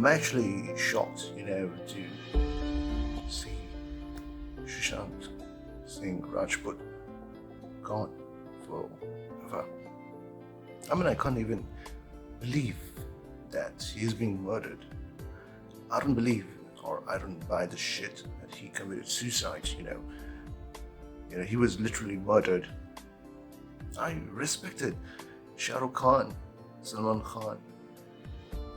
I'm actually shocked, to see Sushant Singh Rajput gone forever. I can't even believe that he's being murdered. I don't believe or I don't buy the shit that he committed suicide. He was literally murdered. I respected Shah Rukh Khan, Salman Khan.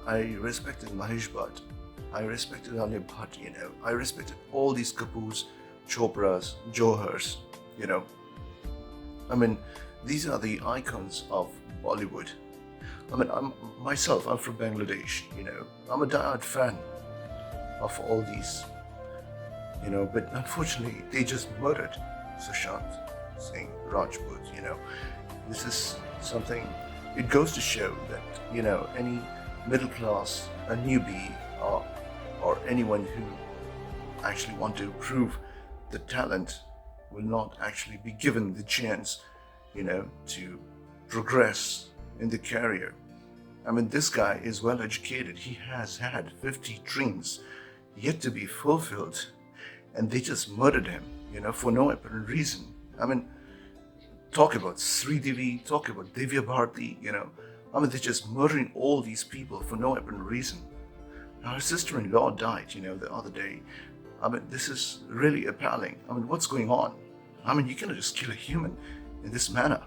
I respected Mahesh Bhatt. I respected Alia Bhatt. I respected all these Kapoors, Chopras, Johars. you know. These are the icons of Bollywood. I'm from Bangladesh, I'm a diehard fan of all these, but unfortunately they just murdered Sushant Singh Rajput. This is something, it goes to show that, any middle class, a newbie, or anyone who actually want to prove the talent will not actually be given the chance, to progress in the career. This guy is well educated. He has had 50 dreams yet to be fulfilled, and they just murdered him, for no apparent reason. Talk about Sri Devi, talk about Divya Bharti, they're just murdering all these people for no apparent reason. Now, her sister-in-law died, the other day. This is really appalling. What's going on? You cannot just kill a human in this manner.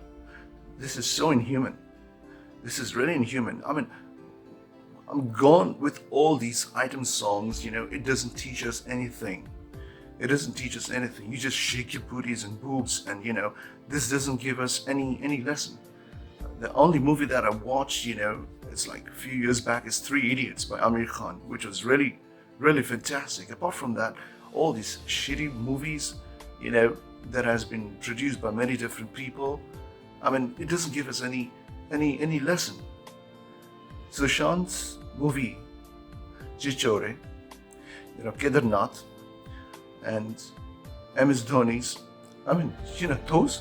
This is so inhuman. This is really inhuman. I'm gone with all these item songs, it doesn't teach us anything. It doesn't teach us anything. You just shake your booties and boobs, and this doesn't give us any lesson. The only movie that I watched, it's like a few years back, is Three Idiots by Amir Khan, which was really, really fantastic. Apart from that, all these shitty movies, that has been produced by many different people, it doesn't give us any lesson. Sushant's movie, Chichore, Kedarnath, and MS Dhoni's, those.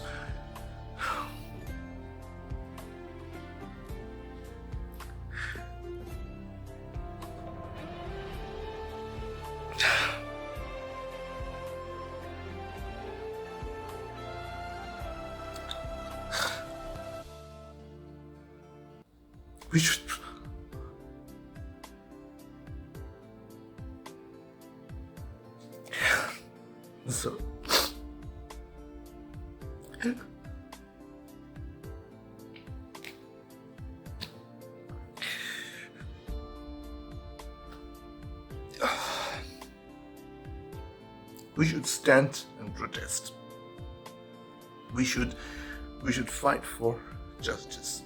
We should. So. We should stand and protest. We should fight for justice.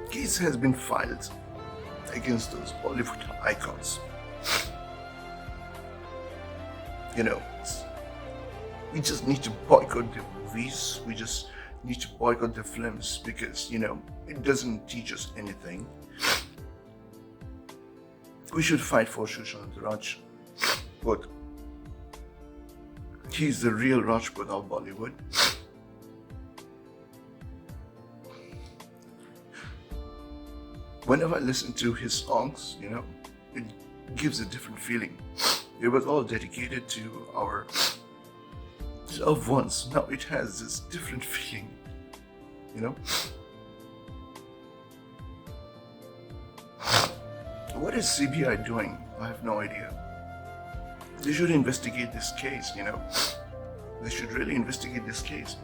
Case has been filed against those Bollywood icons. We just need to boycott their movies. We just need to boycott their films because, it doesn't teach us anything. We should fight for Sushant Rajput. He's the real Rajput of Bollywood. Whenever I listen to his songs, it gives a different feeling. It was all dedicated to our loved ones. Now it has this different feeling, What is CBI doing? I have no idea. They should investigate this case, They should really investigate this case.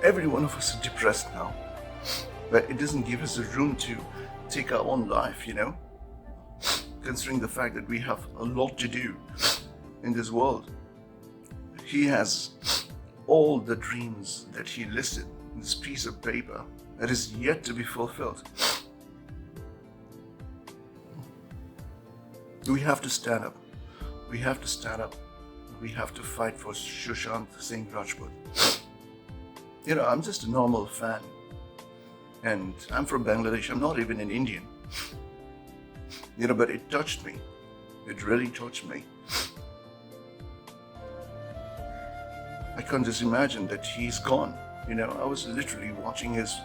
Every one of us is depressed now, but it doesn't give us the room to take our own life, considering the fact that we have a lot to do in this world. He has all the dreams that he listed in this piece of paper that is yet to be fulfilled. We have to stand up. We have to stand up. We have to fight for Sushant Singh Rajput. I'm just a normal fan, and I'm from Bangladesh. I'm not even an Indian. But it touched me. It really touched me. I can't just imagine that he's gone. I was literally watching his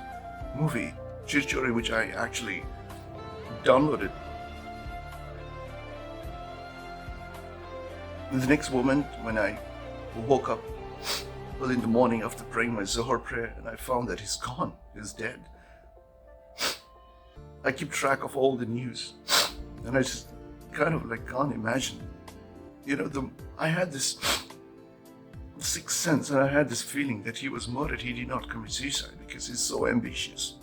movie, Chirchori, which I actually downloaded. The next moment, when I woke up early in the morning after praying my Zohar prayer, and I found that he's gone, he's dead. I keep track of all the news, and I just kind of can't imagine. I had this sixth sense, and I had this feeling that he was murdered. He did not commit suicide because he's so ambitious.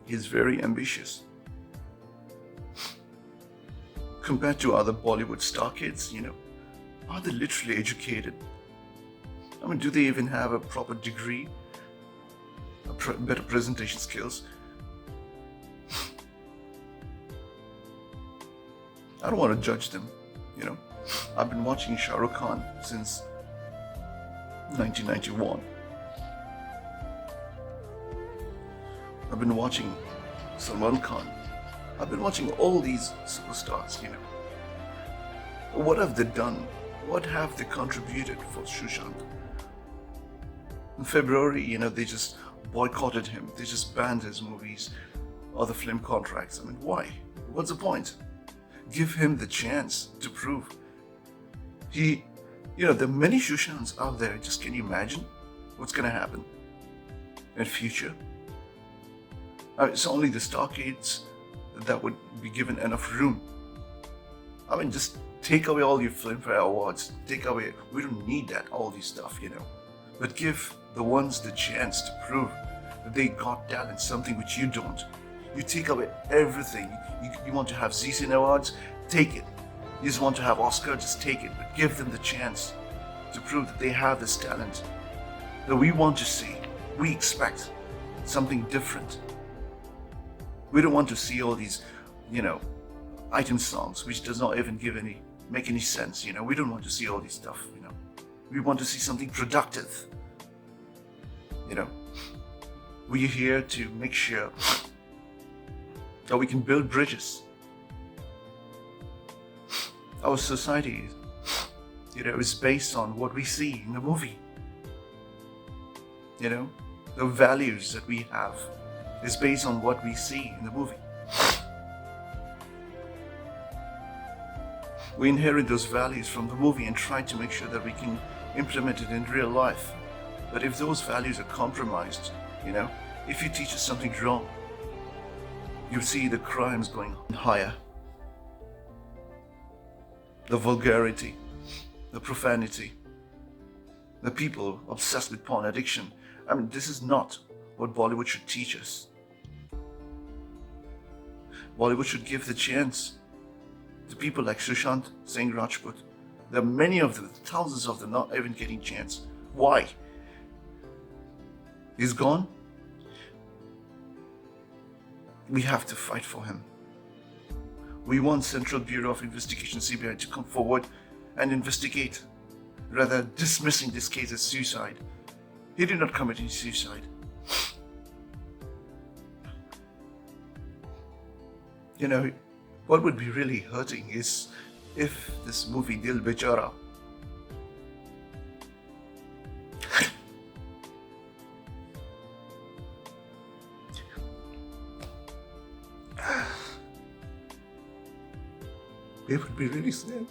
He's very ambitious. Compared to other Bollywood star kids, are they literally educated? Do they even have a proper degree? Better presentation skills? I don't want to judge them, I've been watching Shah Rukh Khan since 1991. I've been watching Salman Khan. I've been watching all these superstars, What have they done? What have they contributed for Sushant? In February, they just boycotted him. They just banned his movies or the film contracts. Why? What's the point? Give him the chance to prove. There are many Sushants out there. Just can you imagine what's going to happen in future? It's only the star kids that would be given enough room. Just take away all your Filmfare awards. Take away. We don't need that, all this stuff, But give the ones the chance to prove that they got talent, something which you don't. You take away everything. You want to have Zee awards? Take it. You just want to have Oscar? Just take it. But give them the chance to prove that they have this talent that we want to see. We expect something different. We don't want to see all these, item songs which does not even make any sense. We don't want to see all this stuff. We want to see something productive. We're here to make sure that we can build bridges. Our society, is based on what we see in the movie. The values that we have is based on what we see in the movie. We inherit those values from the movie and try to make sure that we can implement it in real life. But if those values are compromised, if you teach us something wrong, you see the crimes going higher. The vulgarity, the profanity, the people obsessed with porn addiction. This is not what Bollywood should teach us. Bollywood should give the chance to people like Sushant Singh Rajput. There are many of them, thousands of them, not even getting chance. Why? He's gone. We have to fight for him. We want Central Bureau of Investigation, CBI, to come forward and investigate, rather dismissing this case as suicide. He did not commit any suicide. What would be really hurting is if this movie Dil Bechara it would be really sad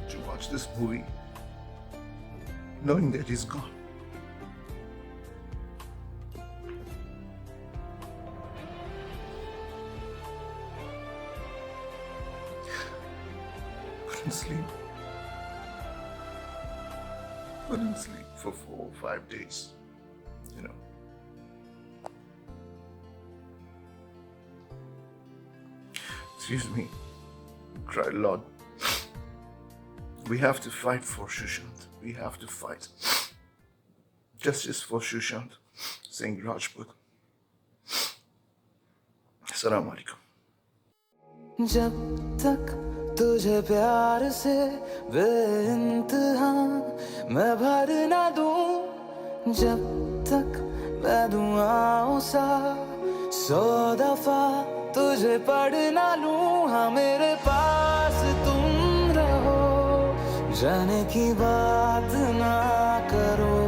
to watch this movie knowing that he's gone. Couldn't sleep for 4 or 5 days, Excuse me, cried a lot. We have to fight for Sushant. We have to fight. Justice for Sushant Singh Rajput. Assalamu alaikum. जब तक तुझे प्यार से बेइंतहा मैं भर ना दूं, जब तक मैं दुआओं सा 100 दफा तुझे पढ़ ना लूं, हाँ मेरे पास तुम रहो, जाने की बात ना करो।